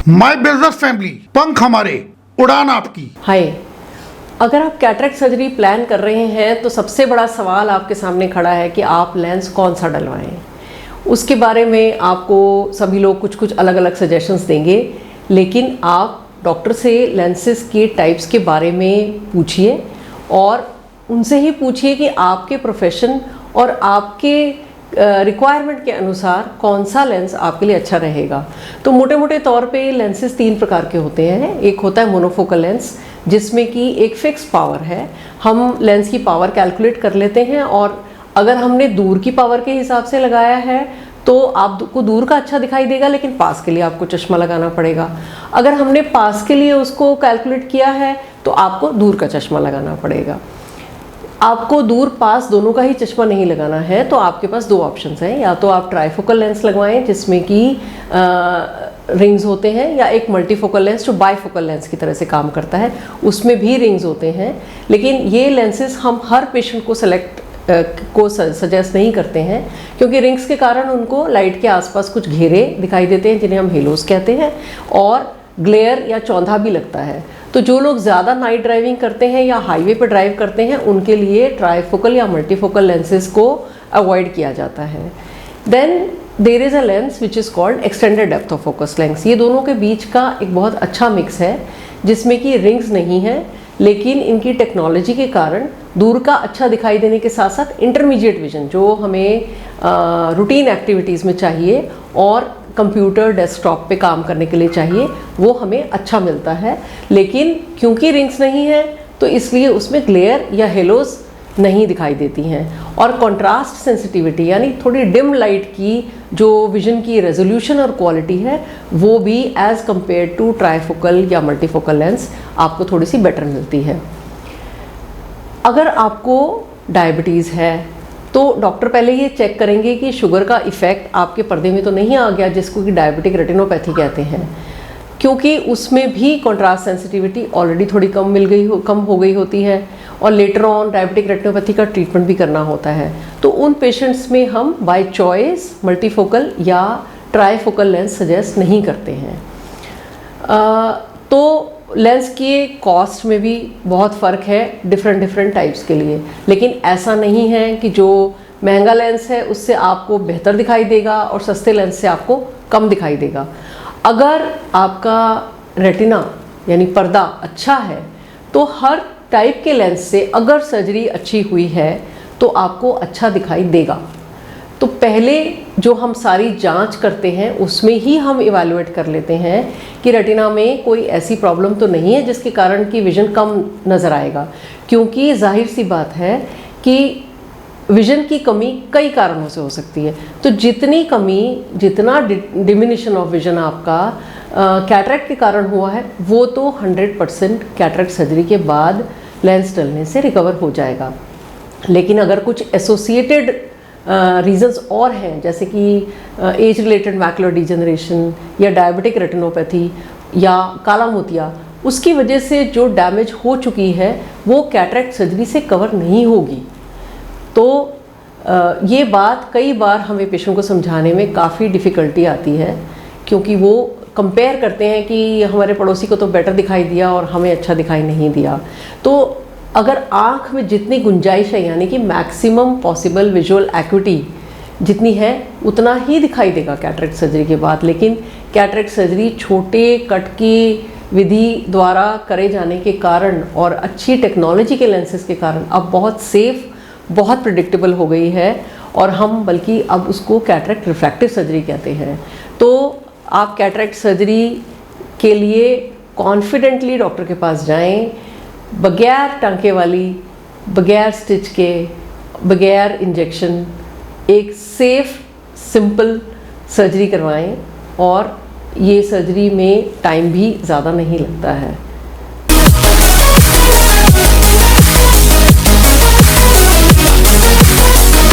My business family, पंख हमारे, उड़ान आपकी। हाय, अगर आप कैटरेक्ट सर्जरी प्लान कर रहे हैं तो सबसे बड़ा सवाल आपके सामने खड़ा है कि आप लेंस कौन सा डलवाएं। उसके बारे में आपको सभी लोग कुछ कुछ अलग अलग सजेशंस देंगे, लेकिन आप डॉक्टर से लेंसेज के टाइप्स के बारे में पूछिए और उनसे ही पूछिए कि आपके प्रोफेशन और आपके रिक्वायरमेंट के अनुसार कौन सा लेंस आपके लिए अच्छा रहेगा। तो मोटे मोटे तौर पे लेंसेज 3 प्रकार के होते हैं। एक होता है मोनोफोकल लेंस, जिसमें कि एक फिक्स पावर है। हम लेंस की पावर कैलकुलेट कर लेते हैं और अगर हमने दूर की पावर के हिसाब से लगाया है तो आपको दूर का अच्छा दिखाई देगा, लेकिन पास के लिए आपको चश्मा लगाना पड़ेगा। अगर हमने पास के लिए उसको कैलकुलेट किया है तो आपको दूर का चश्मा लगाना पड़ेगा। आपको दूर पास दोनों का ही चश्मा नहीं लगाना है तो आपके पास 2 ऑप्शंस हैं। या तो आप ट्राईफोकल लेंस लगवाएं जिसमें कि रिंग्स होते हैं, या एक मल्टीफोकल लेंस जो बाईफोकल लेंस की तरह से काम करता है, उसमें भी रिंग्स होते हैं। लेकिन ये लेंसेज हम हर पेशेंट को सजेस्ट नहीं करते हैं, क्योंकि रिंग्स के कारण उनको लाइट के आसपास कुछ घेरे दिखाई देते हैं जिन्हें हम हेलोस कहते हैं, और ग्लेयर या चौंधा भी लगता है। तो जो लोग ज़्यादा नाइट ड्राइविंग करते हैं या हाईवे पर ड्राइव करते हैं उनके लिए ट्राईफोकल या मल्टीफोकल लेंसेज को अवॉइड किया जाता है। Then there is a lens which is called extended depth of focus lens. ये दोनों के बीच का एक बहुत अच्छा मिक्स है, जिसमें कि रिंग्स नहीं है, लेकिन इनकी टेक्नोलॉजी के कारण दूर का अच्छा दिखाई देने के साथ साथ इंटरमीडिएट विजन जो हमें रूटीन एक्टिविटीज़ में चाहिए और कंप्यूटर डेस्कटॉप पे काम करने के लिए चाहिए, वो हमें अच्छा मिलता है। लेकिन क्योंकि रिंग्स नहीं है तो इसलिए उसमें ग्लेयर या हेलोस नहीं दिखाई देती हैं। और कंट्रास्ट सेंसिटिविटी यानी थोड़ी डिम लाइट की जो विजन की रेजोल्यूशन और क्वालिटी है वो भी एज़ कंपेयर टू ट्राईफोकल या मल्टीफोकल लेंस आपको थोड़ी सी बेटर मिलती है। अगर आपको डायबिटीज़ है तो डॉक्टर पहले ये चेक करेंगे कि शुगर का इफ़ेक्ट आपके पर्दे में तो नहीं आ गया, जिसको कि डायबिटिक रेटिनोपैथी कहते हैं, क्योंकि उसमें भी कंट्रास्ट सेंसिटिविटी ऑलरेडी थोड़ी कम हो गई होती है और लेटर ऑन डायबिटिक रेटिनोपैथी का ट्रीटमेंट भी करना होता है। तो उन पेशेंट्स में हम बाय चॉइस मल्टीफोकल या ट्राईफोकल लेंस सजेस्ट नहीं करते हैं। तो लेंस की कॉस्ट में भी बहुत फ़र्क है डिफरेंट टाइप्स के लिए, लेकिन ऐसा नहीं है कि जो महंगा लेंस है उससे आपको बेहतर दिखाई देगा और सस्ते लेंस से आपको कम दिखाई देगा। अगर आपका रेटिना यानी पर्दा अच्छा है तो हर टाइप के लेंस से अगर सर्जरी अच्छी हुई है तो आपको अच्छा दिखाई देगा। तो पहले जो हम सारी जांच करते हैं उसमें ही हम इवैल्यूएट कर लेते हैं कि रेटिना में कोई ऐसी प्रॉब्लम तो नहीं है जिसके कारण कि विज़न कम नज़र आएगा, क्योंकि जाहिर सी बात है कि विज़न की कमी कई कारणों से हो सकती है। तो जितना डिमिनिशन ऑफ विज़न आपका कैटरेक्ट के कारण हुआ है वो तो 100% कैटरेक्ट सर्जरी के बाद लेंस डलने से रिकवर हो जाएगा। लेकिन अगर कुछ एसोसिएटेड रीजंस और हैं, जैसे कि एज रिलेटेड मैकुलर डिजेनरेशन या डायबिटिक रेटिनोपैथी या काला मोतिया, उसकी वजह से जो डैमेज हो चुकी है वो कैटरेक्ट सर्जरी से कवर नहीं होगी। तो ये बात कई बार हमें पेशेंट को समझाने में काफ़ी डिफ़िकल्टी आती है, क्योंकि वो कंपेयर करते हैं कि हमारे पड़ोसी को तो बेटर दिखाई दिया और हमें अच्छा दिखाई नहीं दिया। तो अगर आँख में जितनी गुंजाइश है यानी कि मैक्सिमम पॉसिबल विजुअल एक्यूटी जितनी है उतना ही दिखाई देगा कैटरेक्ट सर्जरी के बाद। लेकिन कैटरेक्ट सर्जरी छोटे कट की विधि द्वारा करे जाने के कारण और अच्छी टेक्नोलॉजी के लेंसेज के कारण अब बहुत सेफ, बहुत प्रिडिक्टेबल हो गई है, और हम बल्कि अब उसको कैटरेक्ट रिफ्रैक्टिव सर्जरी कहते हैं। तो आप कैटरेक्ट सर्जरी के लिए कॉन्फिडेंटली डॉक्टर के पास जाएं, बगैर टांके वाली, बगैर स्टिच के, बगैर इंजेक्शन, एक सेफ सिंपल सर्जरी करवाएं, और ये सर्जरी में टाइम भी ज़्यादा नहीं लगता है।